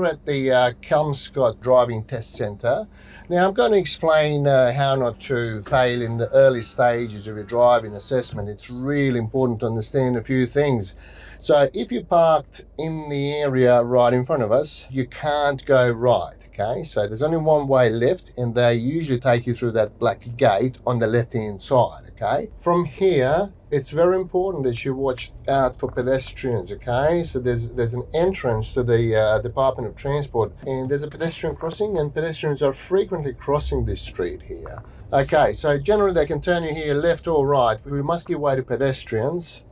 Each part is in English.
here at the Kelmscott Driving Test Centre. Now I'm going to explain how not to fail in the early stages of your driving assessment. It's really important to understand a few things. So if you parked in the area right in front of us, you can't go right. Okay, so there's only one way left, and they usually take you through that black gate on the left-hand side. Okay, from here, it's very important that you watch out for pedestrians. Okay, so there's an entrance to the Department of Transport, and there's a pedestrian crossing, and pedestrians are frequently crossing this street here. Okay, so generally they can turn you here left or right. We must give way to pedestrians.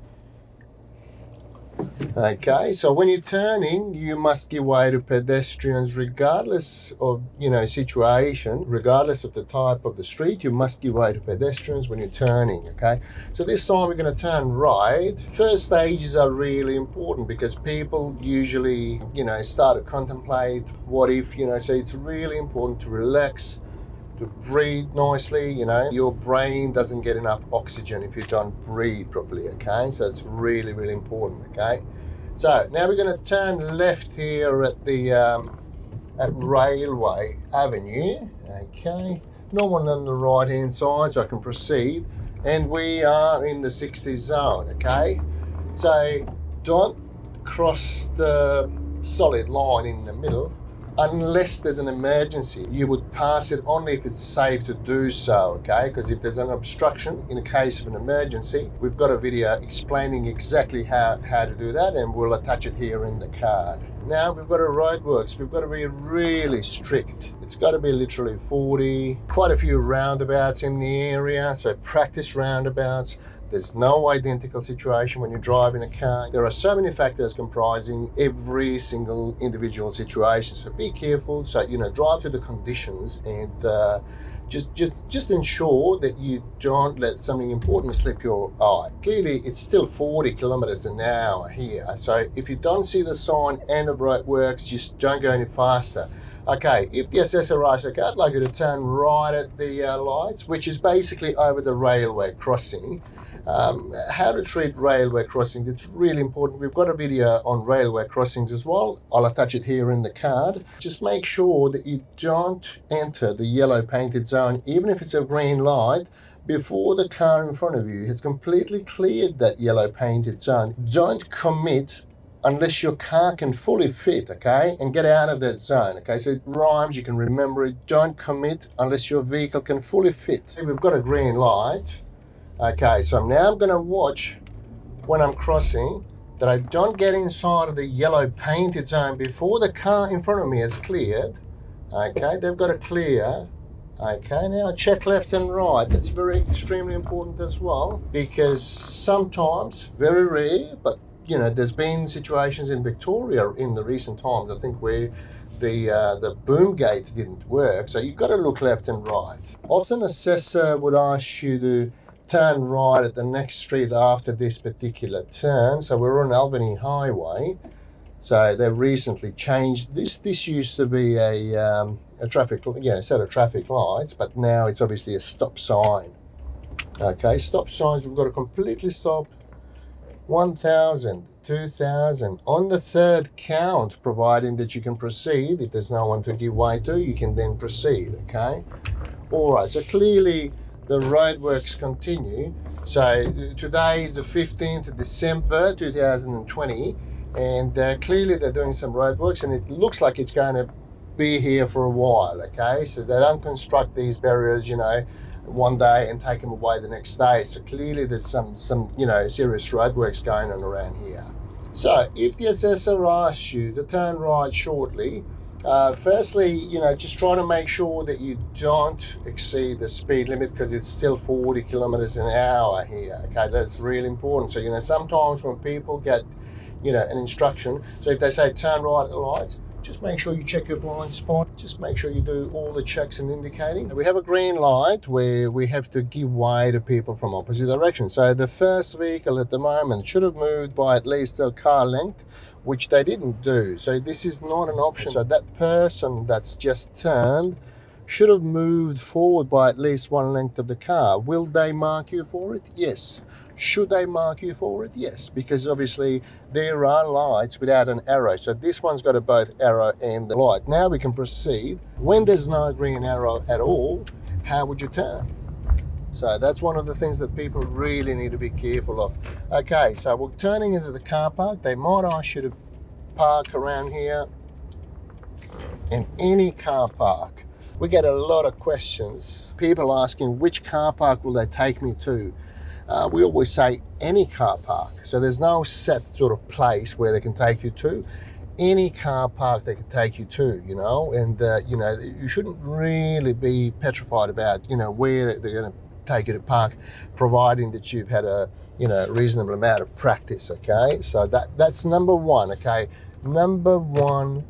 Okay, so when you're turning, you must give way to pedestrians regardless of, situation, regardless of the type of the street. You must give way to pedestrians when you're turning. Okay, so this time we're going to turn right. First stages are really important because people usually, start to contemplate what if, so it's really important to relax, to breathe nicely. Your brain doesn't get enough oxygen if you don't breathe properly. Okay, so it's really, really important. Okay, so now we're going to turn left here at the at Railway Avenue. Okay, no one on the right hand side, so I can proceed, and we are in the 60 zone. Okay, so don't cross the solid line in the middle unless there's an emergency. You would pass it only if it's safe to do so, okay? Because if there's an obstruction in a case of an emergency, we've got a video explaining exactly how to do that, and we'll attach it here in the card. Now we've got a roadworks. We've got to be really strict. It's got to be literally 40, quite a few roundabouts in the area, so practice roundabouts. There's no identical situation when you drive in a car. There are so many factors comprising every single individual situation. So be careful. So, drive to the conditions, and just ensure that you don't let something important slip your eye. Clearly, it's still 40 kilometers an hour here. So if you don't see the sign end of roadworks, just don't go any faster. Okay, if the assessor asks, okay, I'd like you to turn right at the lights, which is basically over the railway crossing. How to treat railway crossings, it's really important. We've got a video on railway crossings as well. I'll attach it here in the card. Just make sure that you don't enter the yellow painted zone, even if it's a green light, before the car in front of you has completely cleared that yellow painted zone. Don't commit unless your car can fully fit, okay, and get out of that zone. Okay, so it rhymes, you can remember it. Don't commit unless your vehicle can fully fit. We've got a green light. Okay, so now I'm going to watch when I'm crossing that I don't get inside of the yellow painted zone before the car in front of me has cleared. Okay, they've got to clear. Okay, now check left and right. That's very extremely important as well, because sometimes, very rare, but there's been situations in Victoria in the recent times, I think, where the boom gate didn't work. So you've got to look left and right. Often assessor would ask you to turn right at the next street after this particular turn. So we're on Albany Highway. So they've recently changed this. This used to be a traffic, set of traffic lights, but now it's obviously a stop sign. Okay, stop signs, we've got to completely stop. 1,000, 2,000 on the third count, providing that you can proceed. If there's no one to give way to, you can then proceed. Okay, all right, so clearly the roadworks continue. So today is the 15th of December 2020, and clearly they're doing some roadworks, and it looks like it's going to be here for a while. Okay, so they don't construct these barriers one day and take them away the next day. So clearly there's some serious roadworks going on around here. So if the assessor asks you to turn right shortly, firstly, just try to make sure that you don't exceed the speed limit, because it's still 40 kilometers an hour here. Okay, that's really important. So, sometimes when people get, an instruction, so if they say turn right at the lights, just make sure you check your blind spot. Just make sure you do all the checks and indicating. We have a green light where we have to give way to people from opposite directions. So the first vehicle at the moment should have moved by at least a car length, which they didn't do. So this is not an option. So that person that's just turned should have moved forward by at least one length of the car. Will they mark you for it? Yes. Should they mark you for it? Yes, because obviously there are lights without an arrow. So this one's got a both arrow and the light. Now we can proceed. When there's no green arrow at all, how would you turn? So that's one of the things that people really need to be careful of. Okay, so we're turning into the car park. They might ask you to park around here. In any car park, we get a lot of questions. People asking which car park will they take me to? We always say any car park. So there's no set sort of place where they can take you to. Any car park they can take you to, you know, and, you know, you shouldn't really be petrified about, you know, where they're going to take you to park, providing that you've had a, you know, reasonable amount of practice, okay? So that's number one, okay? Number one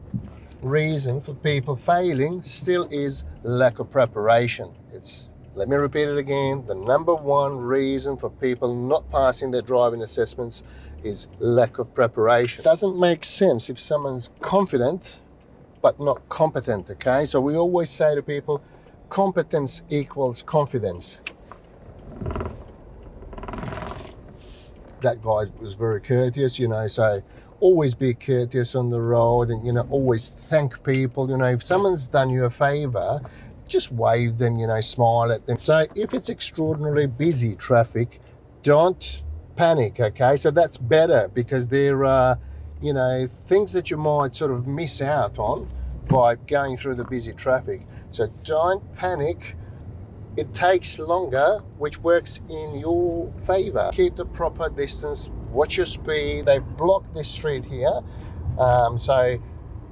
reason for people failing still is lack of preparation. Let me repeat it again. The number one reason for people not passing their driving assessments is lack of preparation. It doesn't make sense if someone's confident but not competent, okay? So we always say to people, competence equals confidence. That guy was very courteous, you know, so always be courteous on the road and, you know, always thank people. You know, if someone's done you a favor, just wave them, you know, smile at them. So if it's extraordinarily busy traffic, don't panic, okay? So that's better because there are, you know, things that you might sort of miss out on by going through the busy traffic. So don't panic. It takes longer, which works in your favor. Keep the proper distance, watch your speed. They've blocked this street here. So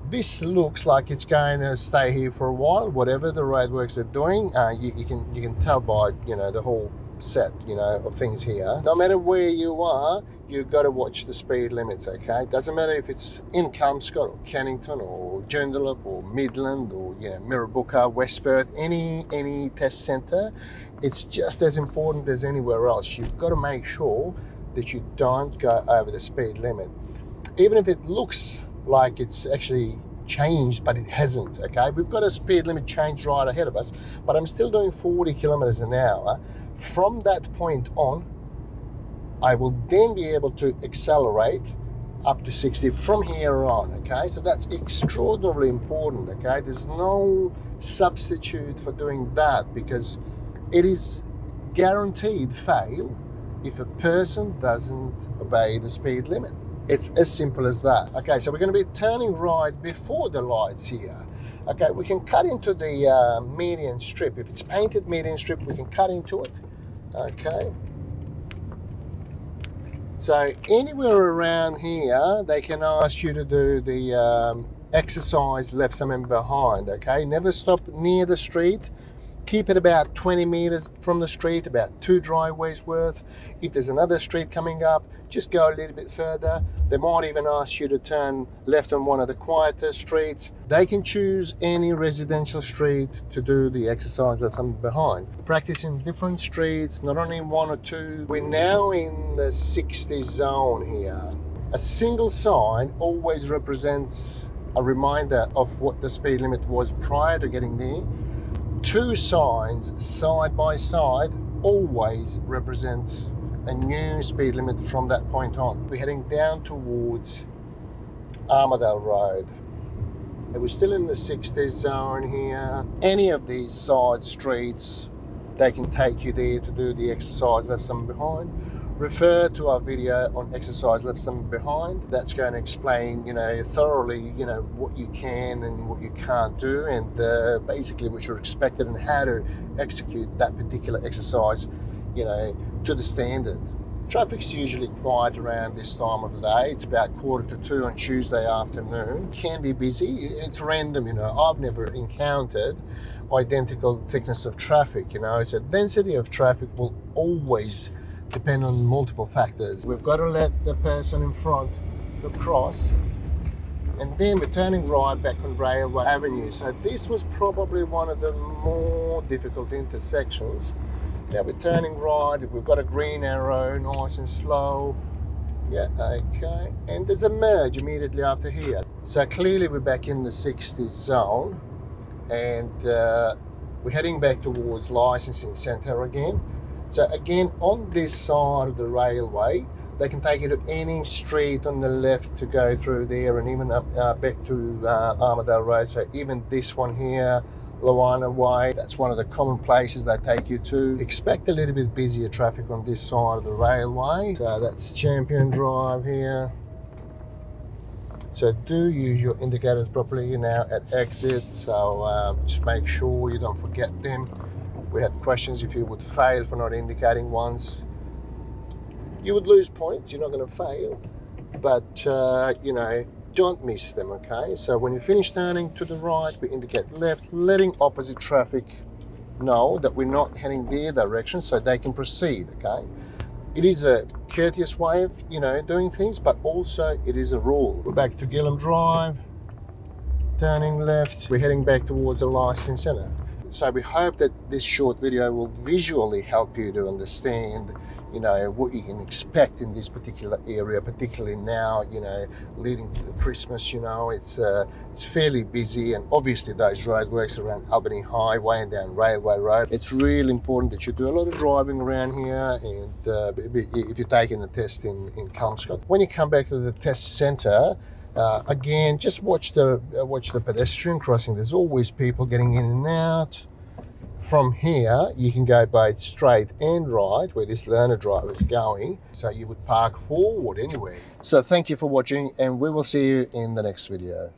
this looks like it's going to stay here for a while, whatever the roadworks are doing. You can tell by, you know, the whole set, you know, of things here. No matter where you are, you've got to watch the speed limits, okay? Doesn't matter if it's in Kelmscott or Cannington or Joondalup or Midland or, you know, Mirrabooka, West Perth, any test centre, it's just as important as anywhere else. You've got to make sure that you don't go over the speed limit. Even if it looks like it's actually changed, but it hasn't, okay? We've got a speed limit change right ahead of us, but I'm still doing 40 kilometers an hour. From that point on, I will then be able to accelerate up to 60 from here on, okay? So that's extraordinarily important, okay? There's no substitute for doing that because it is guaranteed fail if a person doesn't obey the speed limit. It's as simple as that. Okay, so we're going to be turning right before the lights here. Okay, we can cut into the median strip. If it's painted median strip, we can cut into it. Okay. So anywhere around here, they can ask you to do the exercise left some behind, okay? Never stop near the street. Keep it about 20 meters from the street, about 2 driveways worth. If there's another street coming up, just go a little bit further. They might even ask you to turn left on one of the quieter streets. They can choose any residential street to do the exercise that's behind. Practice in different streets, not only one or two. We're now in the 60 zone here. A single sign always represents a reminder of what the speed limit was prior to getting there. 2 signs side by side always represent a new speed limit from that point on. We're heading down towards Armadale Road. And we're still in the 60 zone here. Any of these side streets, they can take you there to do the exercise left some behind. Refer to our video on exercise left some behind. That's going to explain, you know, thoroughly, you know, what you can and what you can't do, and basically what you're expected and how to execute that particular exercise, you know, to the standard. Traffic's usually quiet around this time of the day. It's about 1:45 on Tuesday afternoon. Can be busy. It's random, you know. I've never encountered identical thickness of traffic, you know. So density of traffic will always depend on multiple factors. We've got to let the person in front to cross, and then we're turning right back on Railway Avenue. So this was probably one of the more difficult intersections. Now we're turning right, we've got a green arrow, nice and slow. Yeah, okay. And there's a merge immediately after here. So clearly we're back in the 60 zone, and we're heading back towards licensing centre again. So again, on this side of the railway, they can take you to any street on the left to go through there, and even up back to Armadale Road. So even this one here, Luana Way, that's one of the common places they take you to. Expect a little bit busier traffic on this side of the railway. So that's Champion Drive here. So do use your indicators properly now at exit. So just make sure you don't forget them. We had questions if you would fail for not indicating once. You would lose points, you're not going to fail, but you know, don't miss them, okay? So when you finish turning to the right, we indicate left, letting opposite traffic know that we're not heading their direction so they can proceed, okay? It is a courteous way of, you know, doing things, but also it is a rule. We're back to Gillam Drive, turning left. We're heading back towards the Licensing Centre. So we hope that this short video will visually help you to understand, you know, what you can expect in this particular area, particularly now, you know, leading to Christmas. You know, it's fairly busy, and obviously those roadworks around Albany Highway and down Railway Road. It's really important that you do a lot of driving around here, and if you're taking a test in Kelmscott, when you come back to the test centre, again, just watch the pedestrian crossing. There's always people getting in and out. From here, you can go both straight and right where this learner drive is going. So you would park forward anyway. So thank you for watching, and we will see you in the next video.